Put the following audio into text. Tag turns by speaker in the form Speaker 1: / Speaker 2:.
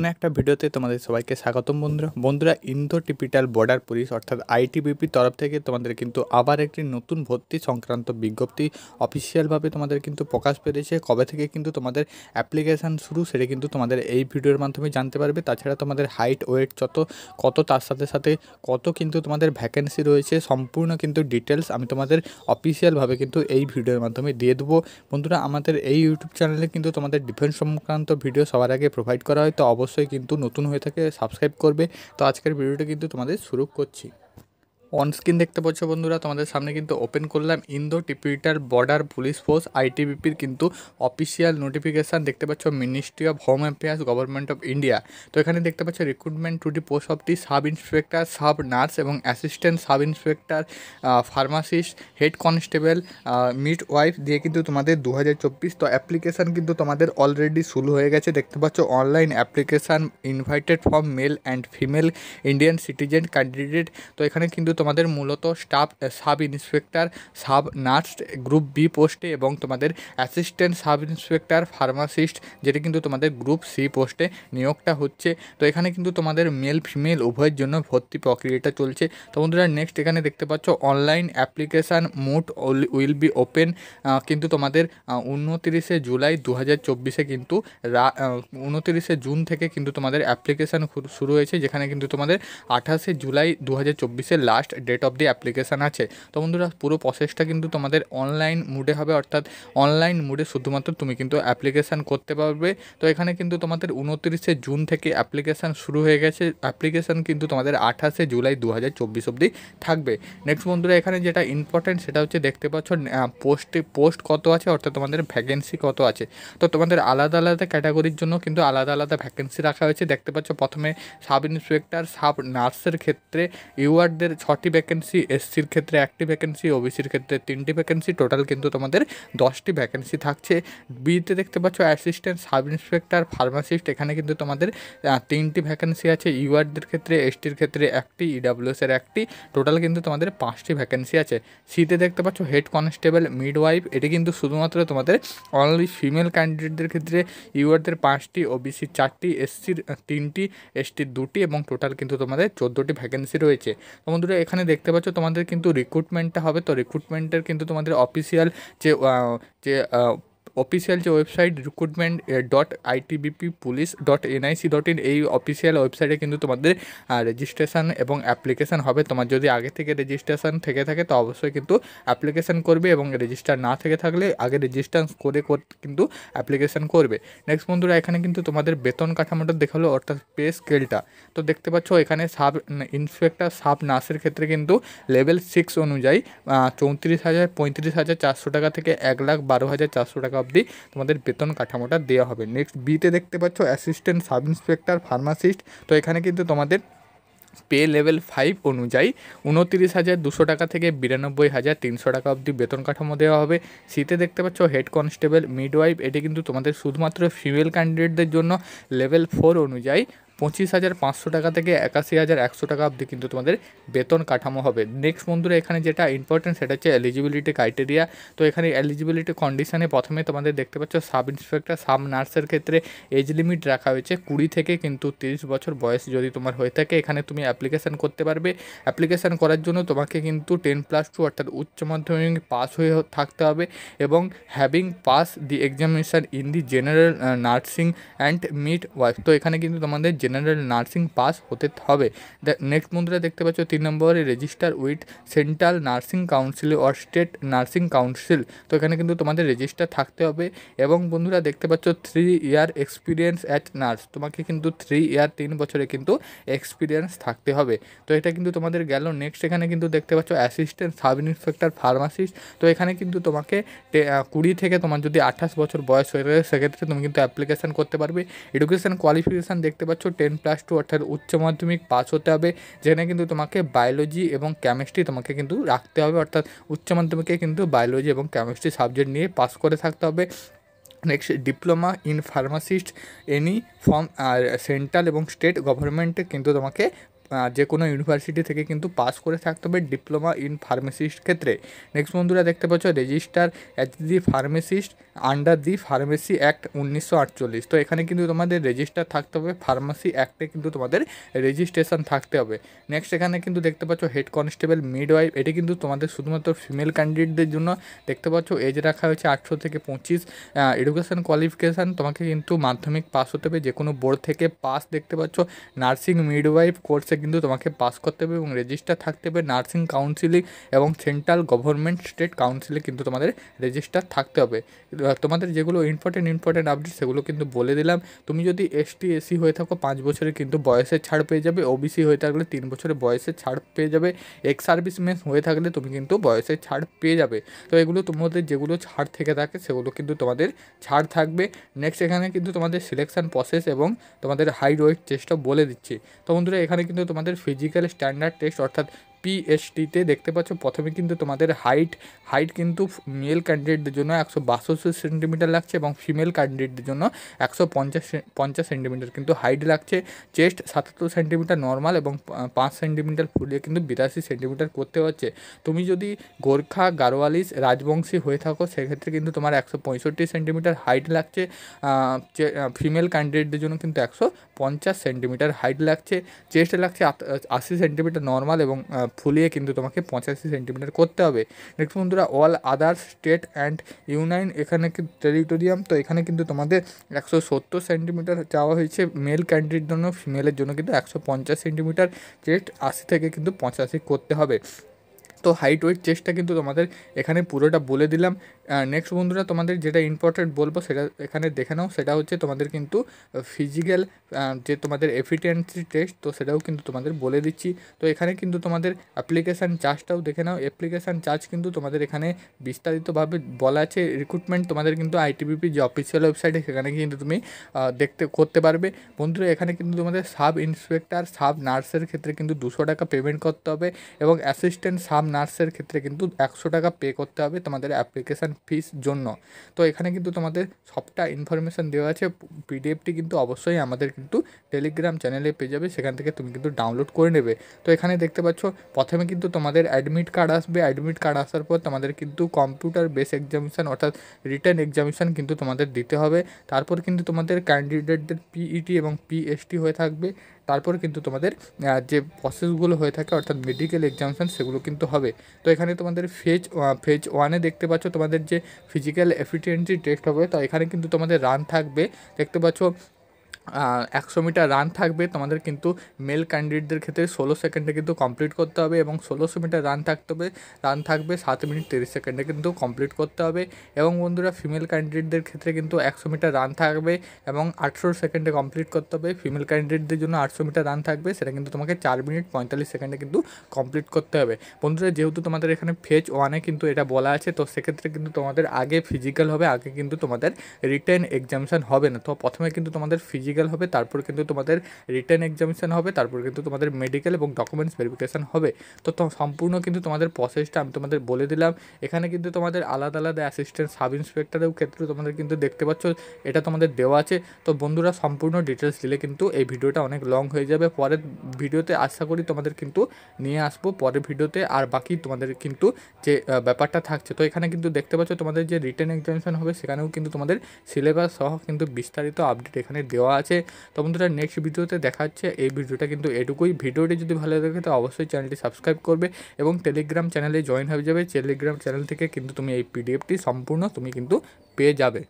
Speaker 1: একটা ভিডিওতে তোমাদের সবাইকে স্বাগতম বন্ধুরা ইন্দো টিপিটাল বর্ডার পুলিশ অর্থাৎ আইটিবিপির তরফ থেকে তোমাদের কিন্তু আবার একটি নতুন ভর্তি সংক্রান্ত বিজ্ঞপ্তি অফিসিয়ালভাবে তোমাদের কিন্তু প্রকাশ পেয়েছে। কবে থেকে কিন্তু তোমাদের অ্যাপ্লিকেশান শুরু সেটা কিন্তু তোমাদের এই ভিডিওর মাধ্যমে জানতে পারবে। তাছাড়া তোমাদের হাইট ওয়েট কত তার সাথে সাথে কত কিন্তু তোমাদের ভ্যাকেন্সি রয়েছে সম্পূর্ণ কিন্তু ডিটেলস আমি তোমাদের অফিসিয়ালভাবে কিন্তু এই ভিডিওর মাধ্যমে দিয়ে দেবো। বন্ধুরা আমাদের এই ইউটিউব চ্যানেলে কিন্তু তোমাদের ডিফেন্স সংক্রান্ত ভিডিও সবার আগে প্রোভাইড করা হয়, তো অবশ্যই কিন্তু নতুন হয়ে থাকে সাবস্ক্রাইব করবে। তো আজকের ভিডিওটা কিন্তু তোমাদের শুরু করছি। অন স্ক্রিন দেখতে পাচ্ছ বন্ধুরা, তোমাদের সামনে কিন্তু ওপেন করলাম Indo Tibetan Border Police Force আইটিবিপির কিন্তু অফিসিয়াল নোটিফিকেশান দেখতে পাচ্ছ Ministry of Home Affairs Government of India. তো এখানে দেখতে পাচ্ছ recruitment to the post of the sub inspector, sub nurse এবং assistant sub inspector, pharmacist, head constable, midwife দিয়ে কিন্তু তোমাদের 2024। তো অ্যাপ্লিকেশান কিন্তু তোমাদের অলরেডি শুরু হয়ে গেছে। দেখতে পাচ্ছ online application invited from male and female Indian citizen candidate. তো এখানে কিন্তু তোমাদের মূলত staff sub inspector, sub nurse group B পোস্টে এবং তোমাদের অ্যাসিস্ট্যান্ট সাব ইন্সপেক্টর ফার্মাসিস্ট যেটা কিন্তু তোমাদের গ্রুপ সি পোস্টে নিয়োগটা হচ্ছে। তো এখানে কিন্তু তোমাদের মেল ফিমেল উভয়ের জন্য ভর্তি প্রক্রিয়াটা চলছে। তো বন্ধুরা নেক্সট এখানে দেখতে পাচ্ছ online application mode will be open কিন্তু তোমাদের 29 জুলাই 2024 কিন্তু 29 জুন থেকে কিন্তু তোমাদের অ্যাপ্লিকেশান শুরু হয়েছে, যেখানে কিন্তু তোমাদের 28 July 2024 last date of the application আছে। তো বন্ধুরা পুরো প্রসেসটা কিন্তু তোমাদের অনলাইন মোডে হবে, অর্থাৎ অনলাইন মোডে শুধুমাত্র তুমি কিন্তু অ্যাপ্লিকেশান করতে পারবে। তো এখানে কিন্তু তোমাদের 29 জুন থেকে অ্যাপ্লিকেশান শুরু হয়ে গেছে। অ্যাপ্লিকেশান কিন্তু তোমাদের 28 জুলাই 2024 অবধি থাকবে। নেক্সট বন্ধুরা এখানে যেটা ইম্পর্টেন্ট সেটা হচ্ছে দেখতে পাচ্ছ পোস্ট কত আছে, অর্থাৎ তোমাদের ভ্যাকেন্সি কত আছে। তো তোমাদের আলাদা আলাদা ক্যাটাগরির জন্য কিন্তু আলাদা আলাদা ভ্যাকেন্সি রাখা হয়েছে। দেখতে পাচ্ছ প্রথমে সাব ইন্সপেক্টর, সাব নার্সের ক্ষেত্রে ইউআরদের 6টি ভ্যাকেন্সি, এসসির ক্ষেত্রে 1টি ভ্যাকেন্সি, ওবিসির ক্ষেত্রে 3টি ভ্যাকেন্সি, টোটাল কিন্তু তোমাদের 10টি ভ্যাকেন্সি থাকছে। বিতে দেখতে পাচ্ছ অ্যাসিস্ট্যান্ট সাব ইন্সপেক্টর ফার্মাসিস্ট, এখানে কিন্তু তোমাদের 3টি ভ্যাকেন্সি আছে। ইউআরদের ক্ষেত্রে, এসটির ক্ষেত্রে 1টি, ইডাব্লিউএসের 1টি, টোটাল কিন্তু তোমাদের 5টি ভ্যাকেন্সি আছে। সিতে দেখতে পাচ্ছ হেড কনস্টেবল মিডওয়াইফ, এটি কিন্তু শুধুমাত্র তোমাদের অনলি ফিমেল ক্যান্ডিডেটদের ক্ষেত্রে। ইউআরদের 5টি, ওবিসির 4টি, এসসির 3টি, এসটির 2টি এবং টোটাল কিন্তু তোমাদের 14টি ভ্যাকেন্সি রয়েছে। তো বন্ধুরা এখানে দেখতে পাচ্ছ তোমাদের কিন্তু রিক্রুটমেন্টটা হবে। তো রিক্রুটমেন্টের কিন্তু তোমাদের অফিসিয়াল যে অফিসিয়াল যে ওয়েবসাইট recruitment.itbppolice.nic.in এই অফিসিয়াল ওয়েবসাইটে কিন্তু তোমাদের রেজিস্ট্রেশন এবং অ্যাপ্লিকেশান হবে। তোমার যদি আগে থেকে রেজিস্ট্রেশন থেকে থাকে তো অবশ্যই কিন্তু অ্যাপ্লিকেশান করবে, এবং রেজিস্টার না থেকে থাকলে আগে রেজিস্টার করে কিন্তু অ্যাপ্লিকেশান করবে। নেক্সট বন্ধুরা এখানে কিন্তু তোমাদের বেতন কাঠামোটা দেখালো, অর্থাৎ পে স্কেলটা। তো দেখতে পাচ্ছ এখানে সাব ইন্সপেক্টর, সাব নার্সের ক্ষেত্রে কিন্তু লেভেল 6 অনুযায়ী 34,000-35,400 টাকা থেকে 1,12,400 টাকা অবধি তোমাদের বেতন কাঠামোটা দেওয়া হবে। নেক্সট বিতে দেখতে পাচ্ছ অ্যাসিস্ট্যান্ট সাব ইন্সপেক্টর ফার্মাসিস্ট। তো এখানে কিন্তু তোমাদের পে লেভেল 5 অনুযায়ী 29,200 টাকা থেকে 92,300 টাকা অবধি বেতন কাঠামো দেওয়া হবে। সিতে দেখতে পাচ্ছ হেড কনস্টেবল মিডওয়াইফ, এটি কিন্তু তোমাদের শুধুমাত্র ফিমেল ক্যান্ডিডেটদের জন্য লেভেল 4 অনুযায়ী 25,500 টাকা থেকে 81,100 টাকা অবধি কিন্তু তোমাদের বেতন কাঠামো হবে। নেক্সট বন্ধুরা এখানে যেটা ইম্পর্টেন্ট সেটা হচ্ছে এলিজিবিলিটি ক্রাইটেরিয়া। তো এখানে এলিজিবিলিটি কন্ডিশনে প্রথমে তোমাদের দেখতে পাচ্ছ সাব ইন্সপেক্টর, সাব নার্সের ক্ষেত্রে এজ লিমিট রাখা হয়েছে 20 থেকে কিন্তু 30 বছর বয়স যদি তোমার হয়ে থাকে এখানে তুমি অ্যাপ্লিকেশান করতে পারবে। অ্যাপ্লিকেশান করার জন্য তোমাকে কিন্তু 10+2 অর্থাৎ উচ্চ মাধ্যমিক পাস হয়ে থাকতে হবে, এবং having pass the examination in the general nursing and mid wife. তো এখানে কিন্তু তোমাদের জেনারেল নার্সিং পাস হতে হবে। নেক্সট বন্ধুরা দেখতে পাচ্ছ 3 নম্বরে register with central nursing council or state nursing council. তো এখানে কিন্তু তোমাদের রেজিস্টার থাকতে হবে, এবং বন্ধুরা দেখতে পাচ্ছ 3 ইয়ার এক্সপিরিয়েন্স অ্যাজ নার্স, তোমাকে কিন্তু 3 ইয়ার 3 বছরে কিন্তু এক্সপিরিয়েন্স থাকতে হবে। তো এটা কিন্তু তোমাদের গেল। নেক্সট এখানে কিন্তু দেখতে পাচ্ছ অ্যাসিস্ট্যান্ট সাব ইন্সপেক্টর ফার্মাসিস্ট। তো এখানে কিন্তু তোমাকে 20 থেকে তোমার যদি 28 বছর বয়স হয়ে থাকে সেক্ষেত্রে তুমি কিন্তু অ্যাপ্লিকেশান করতে পারবে। এডুকেশান কোয়ালিফিকেশান দেখতে পাচ্ছ 10+2 অর্থাৎ উচ্চ মাধ্যমিক পাস হতে হবে, যেখানে কিন্তু তোমাকে বায়োলজি এবং কেমিস্ট্রি তোমাকে কিন্তু রাখতে হবে, অর্থাৎ উচ্চ মাধ্যমিকে কিন্তু বায়োলজি এবং কেমিস্ট্রি সাবজেক্ট নিয়ে পাস করে থাকতে হবে। Next diploma in pharmacist any from central এবং স্টেট গভর্নমেন্টে কিন্তু তোমাকে যে কোনো ইউনিভার্সিটি থেকে কিন্তু পাস করে থাকতে হবে ডিপ্লোমা ইন ফার্মেসিস্ট ক্ষেত্রে। নেক্সট বন্ধুরা দেখতে পাচ্ছ register as the pharmacist under the pharmacy act 1948। তো এখানে কিন্তু তোমাদের রেজিস্টার থাকতে হবে, ফার্মাসি অ্যাক্টে কিন্তু তোমাদের রেজিস্ট্রেশন থাকতে হবে। নেক্সট এখানে কিন্তু দেখতে পাচ্ছ হেড কনস্টেবল মিডওয়াইফ, এটি কিন্তু তোমাদের শুধুমাত্র ফিমেল ক্যান্ডিডেটদের জন্য। দেখতে পাচ্ছ এজ রাখা হয়েছে 18 থেকে 25। এডুকেশন কোয়ালিফিকেশান তোমাকে কিন্তু মাধ্যমিক পাস হতে হবে, যে কোনো বোর্ড থেকে পাস। দেখতে পাচ্ছ নার্সিং মিডওয়াইফ কোর্সে কিন্তু তোমাকে পাস করতে হবে এবং রেজিস্টার থাকতে হবে নার্সিং কাউন্সিলিং এবং সেন্ট্রাল গভর্নমেন্ট স্টেট কাউন্সিলে কিন্তু তোমাদের রেজিস্টার থাকতে হবে। তোমাদের যেগুলো ইম্পর্টেন্ট আপডেট সেগুলো কিন্তু বলে দিলাম। তুমি যদি এসটি এসসি হয়ে থাকো 5 বছরে কিন্তু বয়সের ছাড় পেয়ে যাবে, ওবিসি হয়ে থাকলে 3 বছরের বয়সের ছাড় পেয়ে যাবে, এক্স সার্ভিসম্যান হয়ে থাকলে তুমি কিন্তু বয়সের ছাড় পেয়ে যাবে। তো এগুলো তোমাদের যেগুলো ছাড় থেকে থাকে সেগুলো কিন্তু তোমাদের ছাড় থাকবে। নেক্সট এখানে কিন্তু তোমাদের সিলেকশান প্রসেস এবং তোমাদের হাইট ওয়েট টেস্টও বলে দিচ্ছি। তো বন্ধুরা এখানে কিন্তু তোমাদের ফিজিক্যাল স্ট্যান্ডার্ড টেস্ট অর্থাৎ পিএসটিতে দেখতে পাচ্ছ প্রথমে কিন্তু তোমাদের হাইট কিন্তু মেল ক্যান্ডিডেটদের জন্য 162 সেন্টিমিটার লাগছে এবং ফিমেল ক্যান্ডিডেটদের জন্য 150 সেন্টিমিটার কিন্তু হাইট লাগছে। চেস্ট 77 সেন্টিমিটার নর্মাল এবং 5 সেন্টিমিটার ফুলিয়ে কিন্তু 82 সেন্টিমিটার করতে হচ্ছে। তুমি যদি গোর্খা গারোয়ালিস রাজবংশী হয়ে থাকো সেক্ষেত্রে কিন্তু তোমার 165 সেন্টিমিটার হাইট লাগছে। ফিমেল ক্যান্ডিডেটদের জন্য কিন্তু 150 সেন্টিমিটার হাইট লাগছে। চেস্ট লাগছে 80 সেন্টিমিটার নর্মাল এবং ফুলিয়ে কিন্তু তোমাকে 85 সেন্টিমিটার করতে হবে। নেক্সট বন্ধুরা অল আদার স্টেট অ্যান্ড ইউনাইন এখানে টেরিটোরিয়াম, তো এখানে কিন্তু তোমাদের 170 সেন্টিমিটার চাওয়া হয়েছে মেল ক্যান্ডিডেটের জন্য, ফিমেলের জন্য কিন্তু 150 সেন্টিমিটার। চেস্ট 80 থেকে কিন্তু 85 করতে হবে। তো হাইট ওয়েট চেস্টটা কিন্তু তোমাদের এখানে পুরোটা বলে দিলাম। নেক্সট বন্ধুরা তোমাদের যেটা ইম্পর্টেন্ট বলবো সেটা এখানে দেখে নাও, সেটা হচ্ছে তোমাদের কিন্তু ফিজিক্যাল যে তোমাদের এফিসিয়েন্সি টেস্ট, তো সেটাও কিন্তু তোমাদের বলে দিচ্ছি। তো এখানে কিন্তু তোমাদের অ্যাপ্লিকেশান চার্জটাও দেখে নাও। অ্যাপ্লিকেশান চার্জ কিন্তু তোমাদের এখানে বিস্তারিতভাবে বলা আছে। রিক্রুটমেন্ট তোমাদের কিন্তু আইটিবিপি যে অফিসিয়াল ওয়েবসাইটে সেখানে কিন্তু তুমি করতে পারবে। বন্ধুরা এখানে কিন্তু তোমাদের সাব ইন্সপেক্টর সাব নার্সের ক্ষেত্রে কিন্তু 200 টাকা পেমেন্ট করতে হবে এবং অ্যাসিস্ট্যান্ট সাব নার্সের ক্ষেত্রে কিন্তু 100 টাকা পে করতে হবে তোমাদের অ্যাপ্লিকেশান ফিস জন্য। তো এখানে কিন্তু তোমাদের সবটা ইনফরমেশান দেওয়া আছে। পিডিএফটি কিন্তু অবশ্যই আমাদের কিন্তু টেলিগ্রাম চ্যানেলে পেয়ে যাবে, সেখান থেকে তুমি কিন্তু ডাউনলোড করে নেবে। তো এখানে দেখতে পাচ্ছ প্রথমে কিন্তু তোমাদের অ্যাডমিট কার্ড আসবে। অ্যাডমিট কার্ড আসার পর তোমাদের কিন্তু কম্পিউটার বেস এক্সামিনেশান অর্থাৎ রিটেন এক্সামিনেশান কিন্তু তোমাদের দিতে হবে। তারপর কিন্তু তোমাদের ক্যান্ডিডেটদের পিইটি এবং পিএসটি হয়ে থাকবে। তারপর কিন্তু তোমাদের যে প্রসেসগুলো হয়ে থাকে অর্থাৎ মেডিকেল এক্সামিনেশান সেগুলো কিন্তু হবে। তো এখানে তোমাদের ফেজ 1-এ দেখতে পাচ্ছ তোমাদের যে ফিজিক্যাল এফিসিয়েন্সি টেস্ট হবে। তো এখানে কিন্তু তোমাদের রান থাকবে, দেখতে পাচ্ছ 100 মিটার রান থাকবে তোমাদের কিন্তু মেল ক্যান্ডিডেটদের ক্ষেত্রে 16 সেকেন্ডে কিন্তু কমপ্লিট করতে হবে এবং 1600 মিটার রান থাকবে 7 মিনিট 30 সেকেন্ডে কিন্তু কমপ্লিট করতে হবে। এবং বন্ধুরা ফিমেল ক্যান্ডিডেটদের ক্ষেত্রে কিন্তু 100 মিটার রান থাকবে এবং 18 সেকেন্ডে কমপ্লিট করতে হবে। ফিমেল ক্যান্ডিডেটদের জন্য 800 মিটার রান থাকবে, সেটা কিন্তু তোমাকে 4 মিনিট 45 সেকেন্ডে কিন্তু কমপ্লিট করতে হবে। বন্ধুরা যেহেতু তোমাদের এখানে ফেজ 1-এ কিন্তু এটা বলা আছে, তো সেক্ষেত্রে কিন্তু তোমাদের আগে ফিজিক্যাল হবে, আগে কিন্তু তোমাদের রিটেন এক্সামিনেশান হবে না। তো প্রথমে কিন্তু তোমাদের ফিজিক্যাল হবে, তারপর কিন্তু তোমাদের রিটেন এক্সামিনেশান হবে, তারপর কিন্তু তোমাদের মেডিকেল এবং ডকুমেন্টস ভেরিফিকেশান হবে। তো সম্পূর্ণ কিন্তু তোমাদের প্রসেসটা আমি তোমাদের বলে দিলাম। এখানে কিন্তু তোমাদের আলাদা আলাদা অ্যাসিস্ট্যান্ট সাব ইন্সপেক্টরের ক্ষেত্রে তোমাদের কিন্তু দেখতে পাচ্ছ এটা তোমাদের দেওয়া আছে। তো বন্ধুরা সম্পূর্ণ ডিটেলস দিলে কিন্তু এই ভিডিওটা অনেক লং হয়ে যাবে। পরের ভিডিওতে আশা করি তোমাদের কিন্তু নিয়ে আসবো পরের ভিডিওতে, আর বাকি তোমাদের কিন্তু যে ব্যাপারটা থাকছে। তো এখানে কিন্তু দেখতে পাচ্ছ তোমাদের যে রিটেন এক্সামিনেশান হবে সেখানেও কিন্তু তোমাদের সিলেবাস সহ কিন্তু বিস্তারিত আপডেট এখানে দেওয়া আছে। তো বন্ধুরা নেক্সট ভিডিওতে দেখা হচ্ছে। এই ভিডিওটা কিন্তু এটুকুই। ভিডিওটি যদি ভালো লাগে তো অবশ্যই চ্যানেলটি সাবস্ক্রাইব করবে এবং টেলিগ্রাম চ্যানেলে জয়েন হয়ে যাবে। টেলিগ্রাম চ্যানেল থেকে কিন্তু তুমি এই পিডিএফটি সম্পূর্ণ তুমি কিন্তু পেয়ে যাবে।